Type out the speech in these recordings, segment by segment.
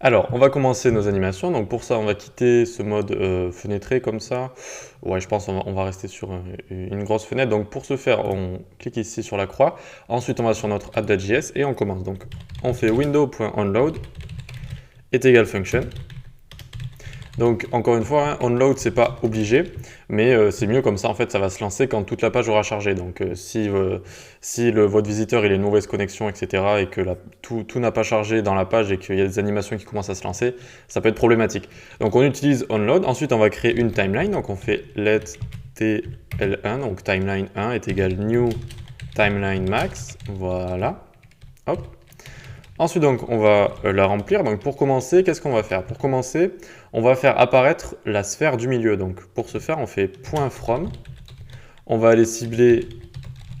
Alors, on va commencer nos animations. Donc pour ça, on va quitter ce mode fenêtré comme ça. Ouais, je pense qu'on va rester sur une grosse fenêtre. Donc pour ce faire, on clique ici sur la croix. Ensuite, on va sur notre app.js et on commence. Donc on fait window.onload est égal function. Donc encore une fois, hein, onload c'est pas obligé, mais c'est mieux comme ça en fait ça va se lancer quand toute la page aura chargé. Donc si votre visiteur il a une mauvaise connexion etc. et que tout n'a pas chargé dans la page et qu'il y a des animations qui commencent à se lancer, ça peut être problématique. Donc on utilise onload, ensuite on va créer une timeline, donc on fait let tl1, donc timeline 1 est égal new timeline max, voilà, hop. Ensuite, donc, on va la remplir. Donc, pour commencer, qu'est-ce qu'on va faire? Pour commencer, on va faire apparaître la sphère du milieu. Donc, pour ce faire, on fait .from. On va aller cibler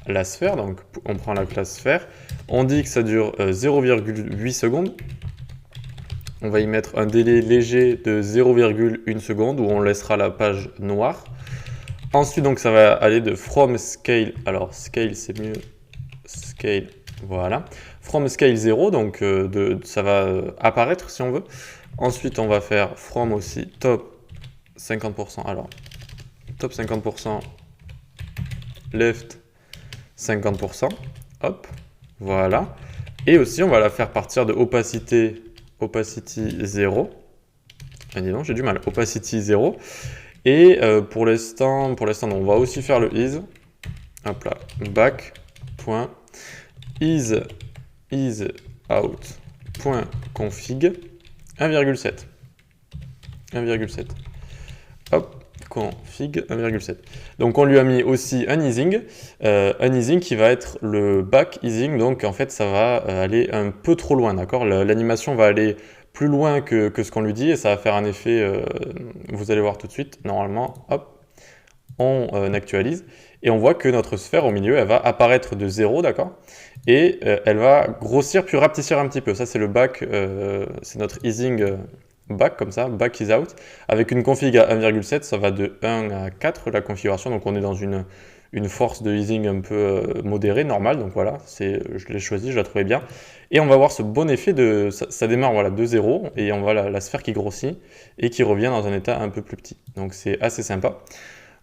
la sphère. Donc, on prend la classe sphère. On dit que ça dure 0,8 secondes. On va y mettre un délai léger de 0,1 seconde où on laissera la page noire. Ensuite, donc, ça va aller de from scale. Alors, scale, c'est mieux. Scale, voilà. From scale 0, donc ça va apparaître si on veut. Ensuite, on va faire from aussi top 50%. Alors, top 50%, left 50%. Hop, voilà. Et aussi, on va la faire partir de opacity 0. Ah, dis donc, j'ai du mal. Opacity 0. Et pour l'instant, on va aussi faire le is. Hop là, back.isout.config 1,7. 1,7. Hop, config 1,7. Donc on lui a mis aussi un easing qui va être le back easing. Donc en fait ça va aller un peu trop loin, d'accord? L'animation va aller plus loin que ce qu'on lui dit et ça va faire un effet, vous allez voir tout de suite, normalement, hop, on actualise et on voit que notre sphère au milieu, elle va apparaître de 0, d'accord? Et elle va grossir puis rapetissir un petit peu. Ça, c'est le back, c'est notre easing back, comme ça, back is out. Avec une config à 1,7, ça va de 1 à 4 la configuration. Donc, on est dans une force de easing un peu modérée, normale. Donc voilà, je l'ai choisi, je la trouvais bien. Et on va voir ce bon effet de. Ça démarre voilà, de 0 et on voit la sphère qui grossit et qui revient dans un état un peu plus petit. Donc, c'est assez sympa.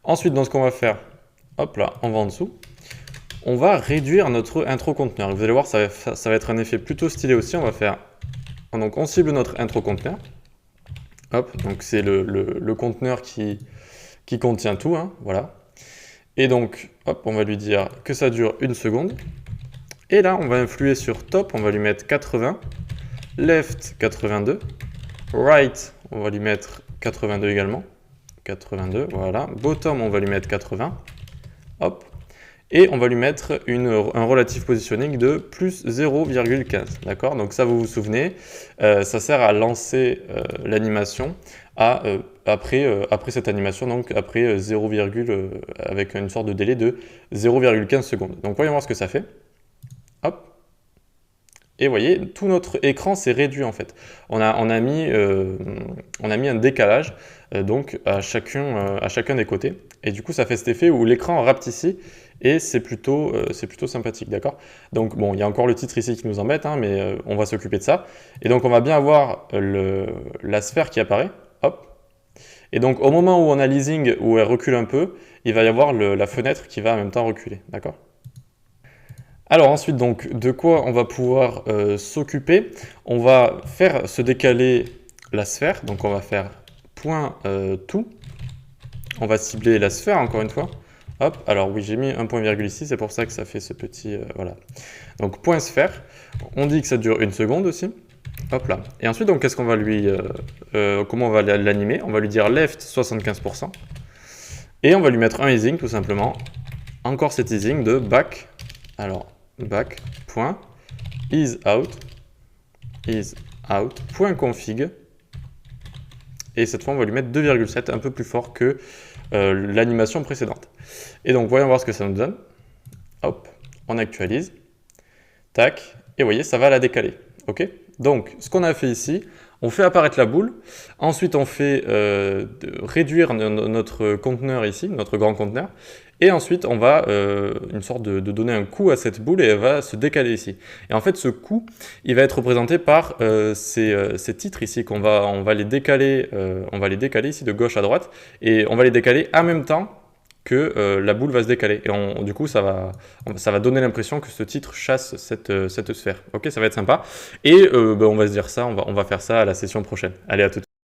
Ensuite, dans ce qu'on va faire, hop là, on va en dessous. On va réduire notre intro conteneur. Vous allez voir, ça va être un effet plutôt stylé aussi. Donc on cible notre intro conteneur. Hop, donc c'est le conteneur qui contient tout, hein, voilà. Et donc, hop, on va lui dire que ça dure 1 seconde. Et là, on va influer sur top, on va lui mettre 80, left 82, right, on va lui mettre 82 également, 82, voilà. Bottom, on va lui mettre 80, hop. Et on va lui mettre un relative positioning de plus 0,15, d'accord? Donc ça, vous vous souvenez, ça sert à lancer l'animation après cette animation, donc après 0, avec une sorte de délai de 0,15 secondes. Donc voyons voir ce que ça fait. Hop. Et vous voyez, tout notre écran s'est réduit en fait. On a mis un décalage donc à chacun des côtés. Et du coup, ça fait cet effet où l'écran rapetissit et c'est plutôt sympathique, d'accord? Donc bon, il y a encore le titre ici qui nous embête, hein, mais on va s'occuper de ça. Et donc on va bien avoir la sphère qui apparaît, hop. Et donc au moment où on a l'easing, où elle recule un peu, il va y avoir la fenêtre qui va en même temps reculer, d'accord? Alors ensuite, donc, de quoi on va pouvoir s'occuper? On va faire se décaler la sphère, donc on va faire .to. On va cibler la sphère encore une fois. Hop, alors oui, j'ai mis un point virgule ici, c'est pour ça que ça fait ce petit, voilà. Donc point sphère, on dit que ça dure 1 seconde aussi. Hop là. Et ensuite, donc, qu'est-ce qu'on va comment on va l'animer? On va lui dire left 75%. Et on va lui mettre un easing tout simplement. Encore cet easing de back. Alors, back.isout.config. Et cette fois, on va lui mettre 2,7, un peu plus fort que l'animation précédente. Et donc, voyons voir ce que ça nous donne. Hop, on actualise. Tac. Et vous voyez, ça va la décaler. OK? Donc, ce qu'on a fait ici, on fait apparaître la boule, ensuite on fait réduire notre conteneur ici, notre grand conteneur, et ensuite on va une sorte de donner un coup à cette boule et elle va se décaler ici. Et en fait ce coup, il va être représenté par ces titres ici on va les décaler ici de gauche à droite, et on va les décaler en même temps que la boule va se décaler. Et du coup, ça va donner l'impression que ce titre chasse cette sphère. Ok, ça va être sympa. Et on va se dire ça, on va faire ça à la session prochaine. Allez, à tout de suite.